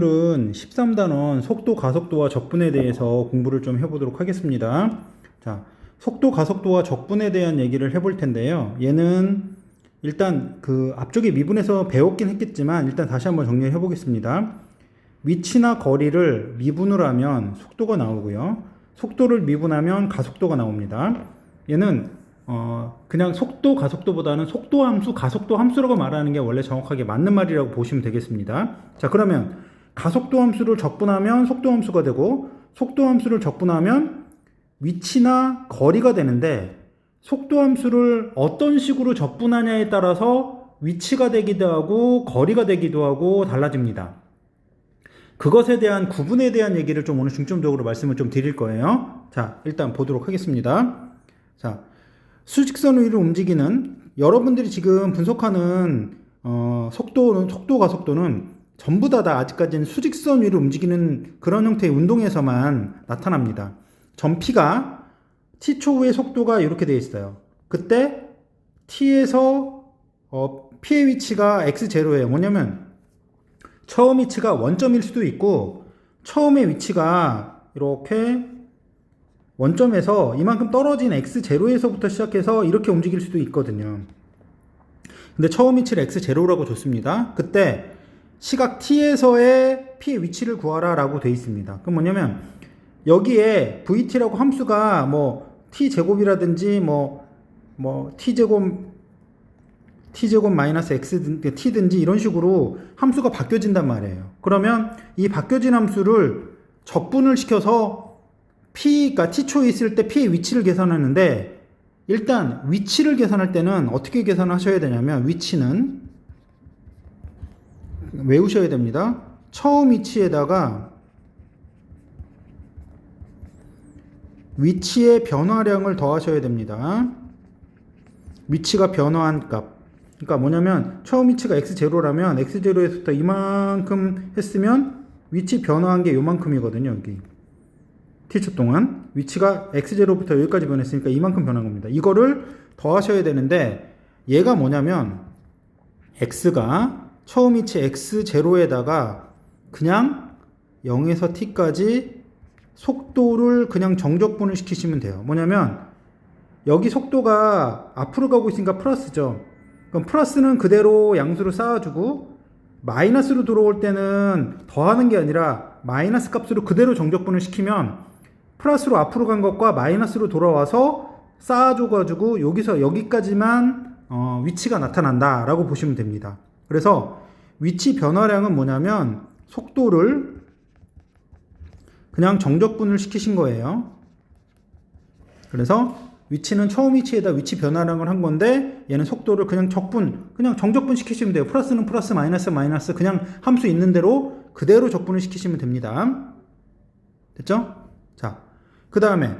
오늘은 13단원 속도 가속도와 적분에 대해서 공부를 좀 해보도록 하겠습니다. 자, 속도 가속도와 적분에 대한 얘기를 해볼 텐데요. 얘는 일단 그 앞쪽에 미분에서 배웠긴 했겠지만 일단 다시 한번 정리해 보겠습니다. 위치나 거리를 미분으로 하면 속도가 나오고요. 속도를 미분하면 가속도가 나옵니다. 얘는 그냥 속도 가속도보다는 속도 함수 가속도 함수라고 말하는 게 원래 정확하게 맞는 말이라고 보시면 되겠습니다. 자, 그러면 가속도 함수를 적분하면 속도 함수가 되고 속도 함수를 적분하면 위치나 거리가 되는데 속도 함수를 어떤 식으로 적분하냐에 따라서 위치가 되기도 하고 거리가 되기도 하고 달라집니다. 그것에 대한 구분에 대한 얘기를 좀 오늘 중점적으로 말씀을 좀 드릴 거예요. 자, 일단 보도록 하겠습니다. 자, 수직선 위를 움직이는 여러분들이 지금 분석하는 속도 가속도는 전부 다 아직까지는 수직선 위를 움직이는 그런 형태의 운동에서만 나타납니다. 전 P가 T초 후의 속도가 이렇게 되어 있어요. 그때 T에서 P의 위치가 X0예요. 뭐냐면 처음 위치가 원점일 수도 있고 처음의 위치가 이렇게 원점에서 이만큼 떨어진 X0에서부터 시작해서 이렇게 움직일 수도 있거든요. 근데 처음 위치를 X0라고 줬습니다. 그때 시각 T에서의 P의 위치를 구하라 라고 되어 있습니다. 그럼 뭐냐면 여기에 VT라고 함수가 뭐 T제곱이라든지 T제곱 마이너스 X T든지 이런 식으로 함수가 바뀌어진단 말이에요. 그러면 이 바뀌어진 함수를 적분을 시켜서 P가 T초에 있을 때 P의 위치를 계산하는데 일단 위치를 계산할 때는 어떻게 계산하셔야 되냐면 위치는 외우셔야 됩니다. 처음 위치에다가 위치의 변화량을 더하셔야 됩니다. 위치가 변화한 값. 그러니까 뭐냐면 처음 위치가 X0라면 X0에서부터 이만큼 했으면 위치 변화한 게 요만큼이거든요. 여기 T초 동안 위치가 X0부터 여기까지 변했으니까 이만큼 변한 겁니다. 이거를 더하셔야 되는데 얘가 뭐냐면 X가 처음 위치 X0에다가 그냥 0에서 T까지 속도를 그냥 정적분을 시키시면 돼요. 뭐냐면 여기 속도가 앞으로 가고 있으니까 플러스죠. 그럼 플러스는 그대로 양수로 쌓아주고 마이너스로 들어올 때는 더하는 게 아니라 마이너스 값으로 그대로 정적분을 시키면 플러스로 앞으로 간 것과 마이너스로 돌아와서 쌓아줘가지고 여기서 여기까지만 위치가 나타난다 라고 보시면 됩니다. 그래서 위치 변화량은 뭐냐면 속도를 그냥 정적분을 시키신 거예요. 그래서 위치는 처음 위치에다 위치 변화량을 한 건데 얘는 속도를 그냥 정적분 시키시면 돼요. 플러스는 플러스, 마이너스 그냥 함수 있는 대로 그대로 적분을 시키시면 됩니다. 됐죠? 자, 그 다음에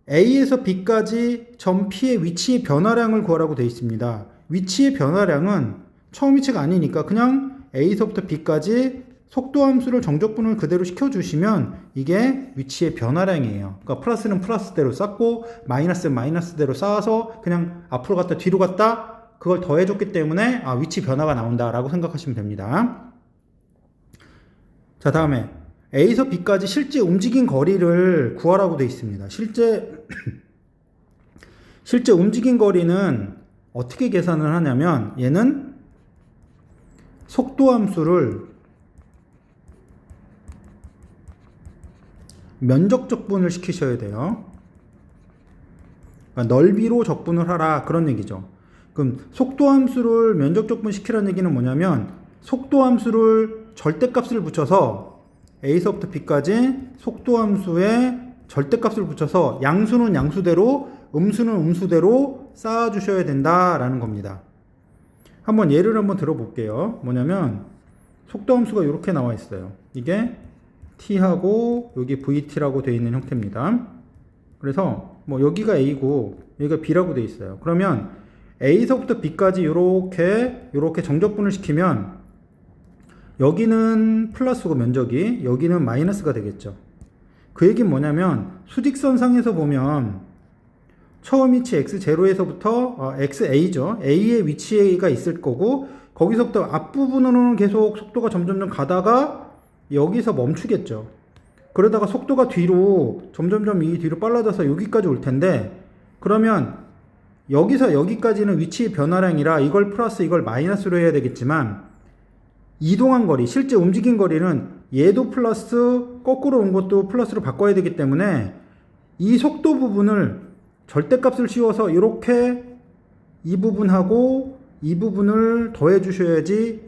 A에서 B까지 점 P의 위치의 변화량을 구하라고 되어 있습니다. 위치의 변화량은 처음 위치가 아니니까 그냥 A서부터 B까지 속도 함수를 정적분을 그대로 시켜주시면 이게 위치의 변화량이에요. 그러니까 플러스는 플러스대로 쌓고 마이너스는 마이너스대로 쌓아서 그냥 앞으로 갔다 뒤로 갔다 그걸 더해줬기 때문에 위치 변화가 나온다라고 생각하시면 됩니다. 자, 다음에 A에서 B까지 실제 움직인 거리를 구하라고 되어 있습니다. 실제 움직인 거리는 어떻게 계산을 하냐면 얘는 속도 함수를 면적 적분을 시키셔야 돼요. 그러니까 넓이로 적분을 하라 그런 얘기죠. 그럼 속도 함수를 면적 적분 시키라는 얘기는 뭐냐면 속도 함수를 절대값을 붙여서 A서부터 B까지 속도 함수에 절대값을 붙여서 양수는 양수대로 음수는 음수대로 쌓아주셔야 된다라는 겁니다. 한번 예를 한번 들어볼게요. 뭐냐면 속도 함수가 이렇게 나와 있어요. 이게 T하고 여기 VT라고 되어 있는 형태입니다. 그래서 뭐 여기가 A고 여기가 B라고 되어 있어요. 그러면 A서부터 B까지 이렇게 정적분을 시키면 여기는 플러스고 면적이 여기는 마이너스가 되겠죠. 그 얘기는 뭐냐면 수직선상에서 보면 처음 위치 X0에서부터 XA죠. A의 위치가 있을 거고 거기서부터 앞부분으로는 계속 속도가 점점 가다가 여기서 멈추겠죠. 그러다가 속도가 뒤로 점점점 이 뒤로 빨라져서 여기까지 올 텐데, 그러면 여기서 여기까지는 위치 변화량이라 이걸 플러스 이걸 마이너스로 해야 되겠지만, 이동한 거리, 실제 움직인 거리는 얘도 플러스 거꾸로 온 것도 플러스로 바꿔야 되기 때문에 이 속도 부분을 절대값을 씌워서 이렇게 이 부분하고 이 부분을 더해 주셔야지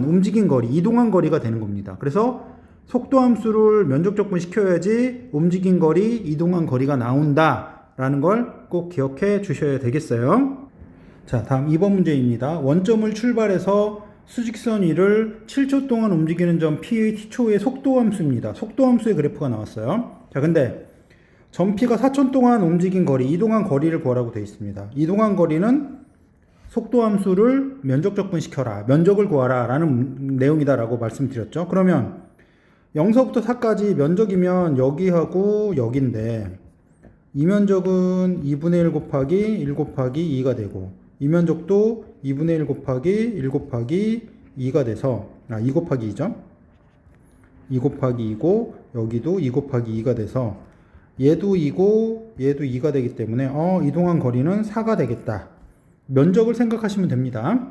움직인 거리, 이동한 거리가 되는 겁니다. 그래서 속도 함수를 면적 적분 시켜야지 움직인 거리, 이동한 거리가 나온다라는 걸 꼭 기억해 주셔야 되겠어요. 자, 다음 2번 문제입니다. 원점을 출발해서 수직선 위를 7초 동안 움직이는 점 P의 T초의 속도 함수입니다. 속도 함수의 그래프가 나왔어요. 자, 근데 점 P가 4초 동안 움직인 거리, 이동한 거리를 구하라고 되어 있습니다. 이동한 거리는 속도 함수를 면적 적분시켜라, 면적을 구하라 라는 내용이다라고 말씀드렸죠. 그러면 0서부터 4까지 면적이면 여기하고 여기인데, 이 면적은 2분의 1 곱하기 1 곱하기 2가 되고, 이 면적도 2분의 1 곱하기 1 곱하기 2가 돼서, 2 곱하기 2죠. 2 곱하기 2고, 여기도 2 곱하기 2가 돼서, 얘도 2고, 얘도 2가 되기 때문에, 이동한 거리는 4가 되겠다. 면적을 생각하시면 됩니다.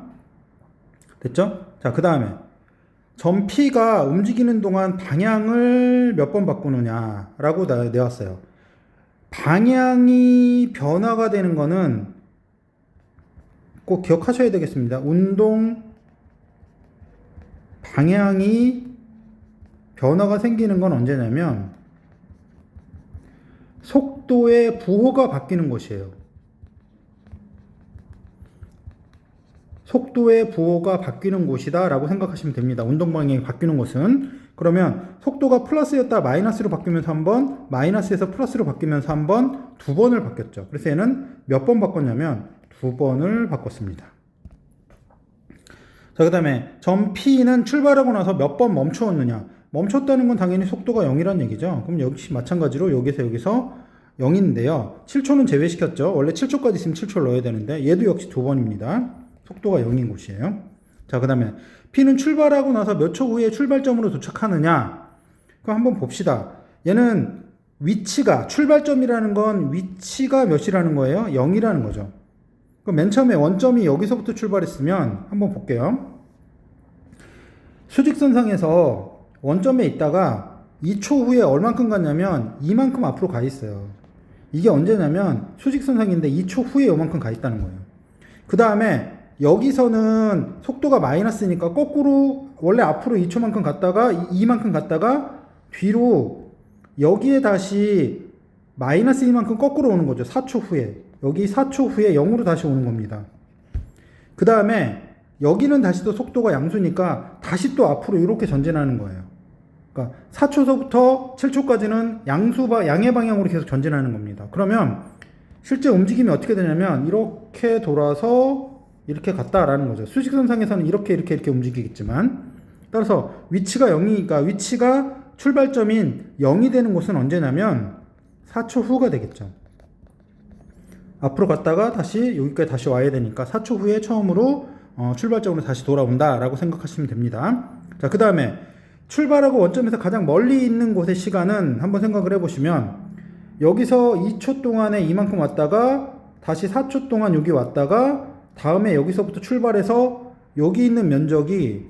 됐죠? 자, 그 다음에, 점 P가 움직이는 동안 방향을 몇 번 바꾸느냐라고 내왔어요. 방향이 변화가 되는 거는 꼭 기억하셔야 되겠습니다. 운동 방향이 변화가 생기는 건 언제냐면 속도의 부호가 바뀌는 것이에요. 속도의 부호가 바뀌는 곳이다 라고 생각하시면 됩니다. 운동 방향이 바뀌는 곳은. 그러면 속도가 플러스였다 마이너스로 바뀌면서 한 번, 마이너스에서 플러스로 바뀌면서 한 번, 두 번을 바뀌었죠. 그래서 얘는 몇 번 바꿨냐면 두 번을 바꿨습니다. 자, 그 다음에 점 P는 출발하고 나서 몇 번 멈추었느냐. 멈췄다는 건 당연히 속도가 0이란 얘기죠. 그럼 역시 마찬가지로 여기서 0인데요. 7초는 제외시켰죠. 원래 7초까지 있으면 7초를 넣어야 되는데 얘도 역시 두 번입니다. 속도가 0인 곳이에요. 자, 그 다음에 P는 출발하고 나서 몇 초 후에 출발점으로 도착하느냐. 그럼 한번 봅시다. 얘는 위치가, 출발점이라는 건 위치가 몇이라는 거예요? 0이라는 거죠. 그럼 맨 처음에 원점이 여기서부터 출발했으면 한번 볼게요. 수직선상에서 원점에 있다가 2초 후에 얼만큼 갔냐면 이만큼 앞으로 가 있어요. 이게 언제냐면 수직선상인데 2초 후에 요만큼 가 있다는 거예요. 그 다음에 여기서는 속도가 마이너스니까 거꾸로 원래 앞으로 2초만큼 갔다가 이만큼 갔다가 뒤로 여기에 다시 마이너스 이만큼 거꾸로 오는 거죠. 4초 후에. 여기 4초 후에 0으로 다시 오는 겁니다. 그 다음에 여기는 다시 또 속도가 양수니까 다시 또 앞으로 이렇게 전진하는 거예요. 그러니까 4초서부터 7초까지는 양의 방향으로 계속 전진하는 겁니다. 그러면 실제 움직임이 어떻게 되냐면 이렇게 돌아서 이렇게 갔다라는 거죠. 수직선상에서는 이렇게 움직이겠지만, 따라서 위치가 0이니까 위치가 출발점인 0이 되는 곳은 언제냐면 4초 후가 되겠죠. 앞으로 갔다가 다시 여기까지 다시 와야 되니까 4초 후에 처음으로 출발점으로 다시 돌아온다라고 생각하시면 됩니다. 자, 그 다음에 출발하고 원점에서 가장 멀리 있는 곳의 시간은 한번 생각을 해보시면, 여기서 2초 동안에 이만큼 왔다가 다시 4초 동안 여기 왔다가 다음에 여기서부터 출발해서 여기 있는 면적이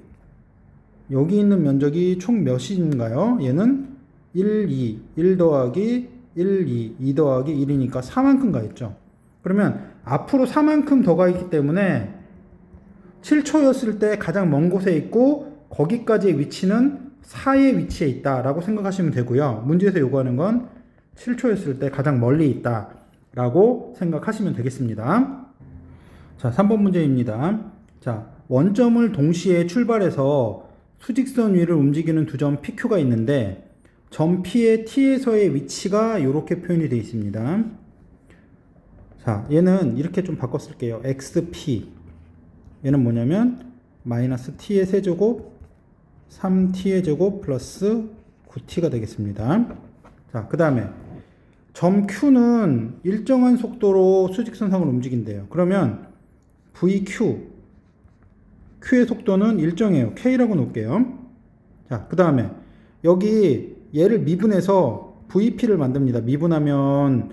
총 몇인가요? 얘는 1 더하기 1, 2 더하기 1이니까 4만큼 가 있죠. 그러면 앞으로 4만큼 더 가 있기 때문에 7초였을 때 가장 먼 곳에 있고 거기까지의 위치는 4의 위치에 있다라고 생각하시면 되고요. 문제에서 요구하는 건 7초였을 때 가장 멀리 있다라고 생각하시면 되겠습니다. 자, 3번 문제입니다. 자, 원점을 동시에 출발해서 수직선 위를 움직이는 두 점 PQ가 있는데 점 P의 T에서의 위치가 이렇게 표현이 되어 있습니다. 자, 얘는 이렇게 좀 바꿔 쓸게요. XP. 얘는 뭐냐면 마이너스 T의 세제곱 3T의 제곱 플러스 9T가 되겠습니다. 자, 그 다음에 점 Q는 일정한 속도로 수직선상을 움직인대요. 그러면 VQ, Q의 속도는 일정해요. K라고 놓을게요. 자, 그 다음에 여기 얘를 미분해서 VP를 만듭니다. 미분하면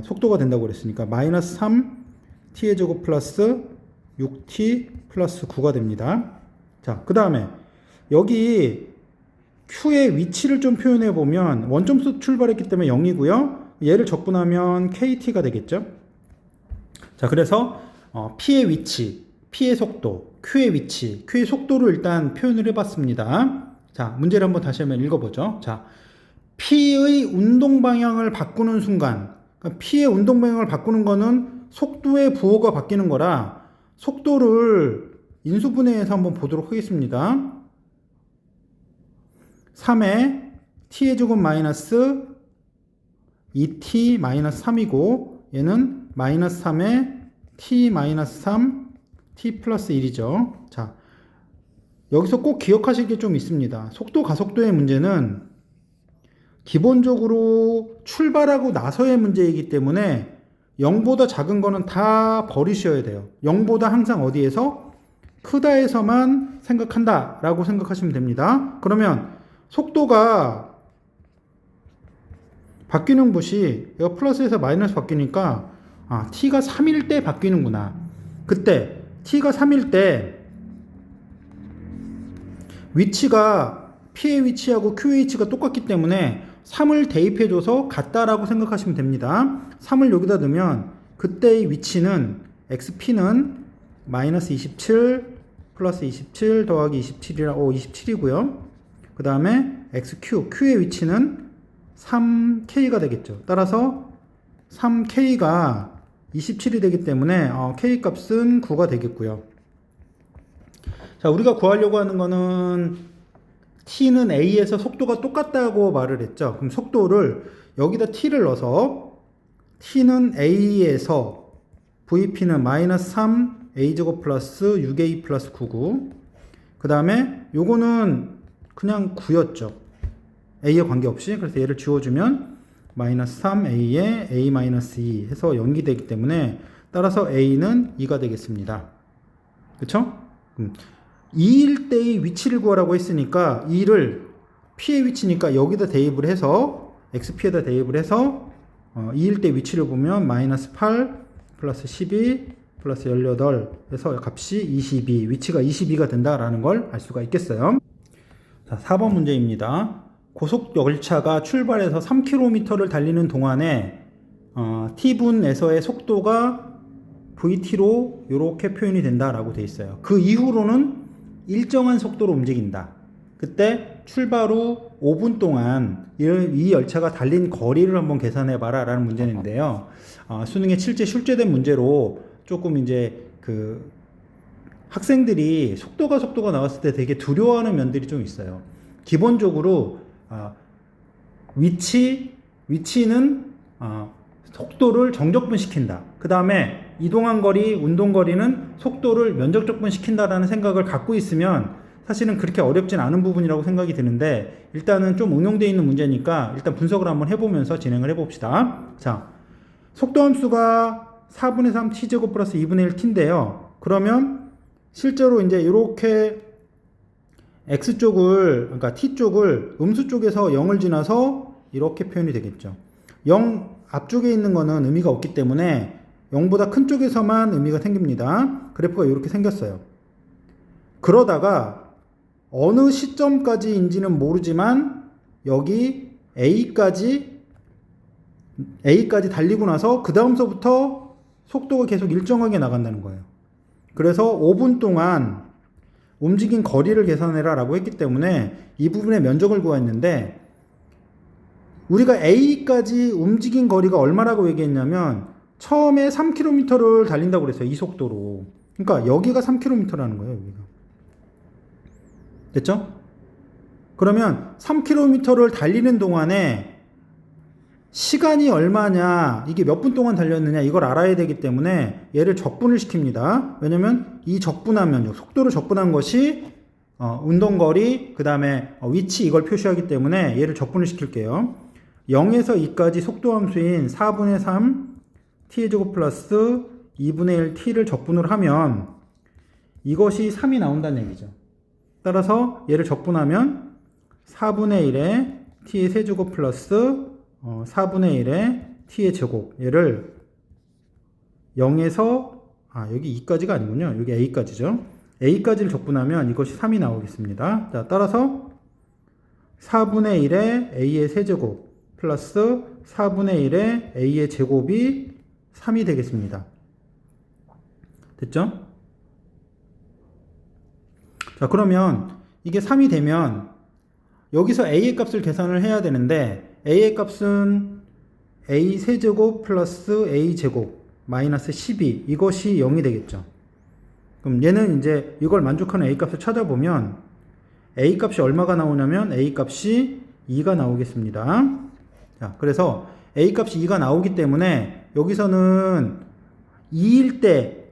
속도가 된다고 그랬으니까 마이너스 3 t의 제곱 플러스 6t 플러스 9가 됩니다. 자, 그 다음에 여기 q의 위치를 좀 표현해 보면 원점수 출발했기 때문에 0이고요. 얘를 적분하면 kt가 되겠죠. 자, 그래서 p의 위치, p의 속도, q의 위치, q의 속도를 일단 표현을 해봤습니다. 자, 문제를 한번 다시 한번 읽어보죠. 자, p의 운동 방향을 바꾸는 순간, 그러니까 p의 운동 방향을 바꾸는 거는 속도의 부호가 바뀌는 거라 속도를 인수분해해서 한번 보도록 하겠습니다. 3에 t의 제곱 마이너스 2t 마이너스 3이고 얘는 마이너스 3에 t 마이너스 3 t 플러스 1이죠. 자, 여기서 꼭 기억하실 게 좀 있습니다. 속도 가속도의 문제는 기본적으로 출발하고 나서의 문제이기 때문에 0보다 작은 거는 다 버리셔야 돼요. 0보다 항상 어디에서? 크다에서만 생각한다 라고 생각하시면 됩니다. 그러면 속도가 바뀌는 곳이 얘가 플러스에서 마이너스 바뀌니까 t가 3일 때 바뀌는구나. 그때 t가 3일 때 위치가 p의 위치하고 q의 위치가 똑같기 때문에 3을 대입해줘서 같다라고 생각하시면 됩니다. 3을 여기다 넣으면 그때의 위치는 xp는 마이너스 27 플러스 27 더하기 27이고요. 그 다음에 q의 위치는 3k가 되겠죠. 따라서 3k가 27이 되기 때문에 k 값은 9가 되겠고요. 자, 우리가 구하려고 하는 거는 t는 a에서 속도가 똑같다고 말을 했죠. 그럼 속도를 여기다 t를 넣어서 t는 a에서 vp는 마이너스 3 a제곱 플러스 6a 플러스 99. 그 다음에 요거는 그냥 9였죠. a에 관계없이. 그래서 얘를 지워주면 마이너스 3a에 a 마이너스 2 해서 연기되기 때문에 따라서 a는 2가 되겠습니다. 그쵸? 2일 때의 위치를 구하라고 했으니까 2를 p의 위치니까 여기다 대입을 해서 xp에다 대입을 해서 2일 때 위치를 보면 마이너스 8 플러스 12 플러스 18 해서 값이 22 위치가 22가 된다라는 걸 알 수가 있겠어요. 자, 4번 문제입니다. 고속 열차가 출발해서 3km를 달리는 동안에 t분에서의 속도가 vt로 이렇게 표현이 된다라고 되어 있어요. 그 이후로는 일정한 속도로 움직인다. 그때 출발 후 5분 동안 이 열차가 달린 거리를 한번 계산해 봐라 라는 문제인데요. 수능에 실제 출제된 문제로 조금 이제 그 학생들이 속도가 나왔을 때 되게 두려워하는 면들이 좀 있어요. 기본적으로 위치는 속도를 정적분시킨다. 그 다음에 이동한 거리, 운동거리는 속도를 면적적분시킨다라는 생각을 갖고 있으면 사실은 그렇게 어렵진 않은 부분이라고 생각이 드는데 일단은 좀 응용되어 있는 문제니까 일단 분석을 한번 해보면서 진행을 해봅시다. 자, 속도함수가 4분의 3 t제곱 플러스 2분의 1 t인데요. 그러면 실제로 이제 이렇게 x쪽을, 그러니까 t쪽을 음수 쪽에서 0을 지나서 이렇게 표현이 되겠죠. 0 앞쪽에 있는 거는 의미가 없기 때문에 0보다 큰 쪽에서만 의미가 생깁니다. 그래프가 이렇게 생겼어요. 그러다가 어느 시점까지인지는 모르지만 여기 A까지 달리고 나서 그 다음서부터 속도가 계속 일정하게 나간다는 거예요. 그래서 5분 동안 움직인 거리를 계산해라 라고 했기 때문에 이 부분의 면적을 구했는데 우리가 A까지 움직인 거리가 얼마라고 얘기했냐면 처음에 3km를 달린다고 그랬어요. 이 속도로. 그러니까 여기가 3km라는 거예요. 여기가. 됐죠? 그러면 3km를 달리는 동안에 시간이 얼마냐, 이게 몇 분 동안 달렸느냐 이걸 알아야 되기 때문에 얘를 적분을 시킵니다. 왜냐면 이 적분하면 속도를 적분한 것이 운동거리, 그 다음에 위치 이걸 표시하기 때문에 얘를 적분을 시킬게요. 0에서 2까지 속도함수인 4분의 3 t의 제곱 플러스 2분의 1 t를 적분을 하면 이것이 3이 나온다는 얘기죠. 따라서 얘를 적분하면 4분의 1의 t의 세제곱 플러스 4분의 1의 t의 제곱, 얘를 0에서 여기 2까지가 아니군요. 여기 a까지죠. a까지를 적분하면 이것이 3이 나오겠습니다. 자, 따라서 4분의 1의 a의 세제곱 플러스 4분의 1의 a의 제곱이 3이 되겠습니다. 됐죠? 자, 그러면 이게 3이 되면 여기서 a의 값을 계산을 해야 되는데 a의 값은 a 세제곱 플러스 a 제곱 마이너스 12, 이것이 0이 되겠죠. 그럼 얘는 이제 이걸 만족하는 a 값을 찾아보면 a 값이 얼마가 나오냐면 a 값이 2가 나오겠습니다. 자, 그래서 a 값이 2가 나오기 때문에 여기서는 2일 때,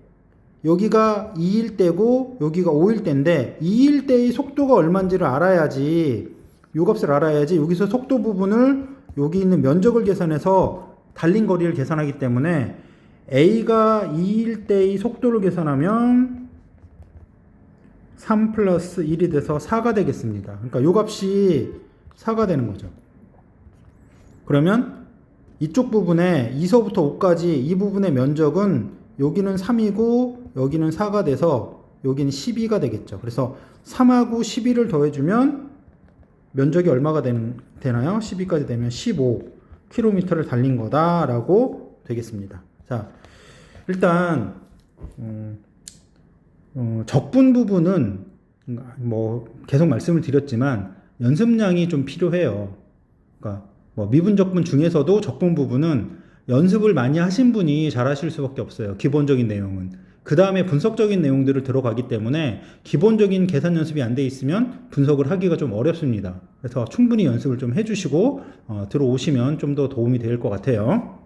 여기가 2일 때고 여기가 5일 때인데 2일 때의 속도가 얼마인지를 알아야지, 이 값을 알아야지 여기서 속도 부분을 여기 있는 면적을 계산해서 달린 거리를 계산하기 때문에 a가 2일 때의 속도를 계산하면 3 플러스 1이 돼서 4가 되겠습니다. 그러니까 이 값이 4가 되는 거죠. 그러면 이쪽 부분에 2서부터 5까지 이 부분의 면적은 여기는 3이고 여기는 4가 돼서 여기는 12가 되겠죠. 그래서 3하고 12를 더해주면 면적이 얼마가 되나요? 12까지 되면 15km를 달린 거다라고 되겠습니다. 자, 일단 적분 부분은 뭐 계속 말씀을 드렸지만 연습량이 좀 필요해요. 그러니까 뭐 미분 적분 중에서도 적분 부분은 연습을 많이 하신 분이 잘 하실 수밖에 없어요. 기본적인 내용은. 그 다음에 분석적인 내용들을 들어가기 때문에 기본적인 계산 연습이 안 돼 있으면 분석을 하기가 좀 어렵습니다. 그래서 충분히 연습을 좀 해주시고 들어오시면 좀 더 도움이 될 것 같아요.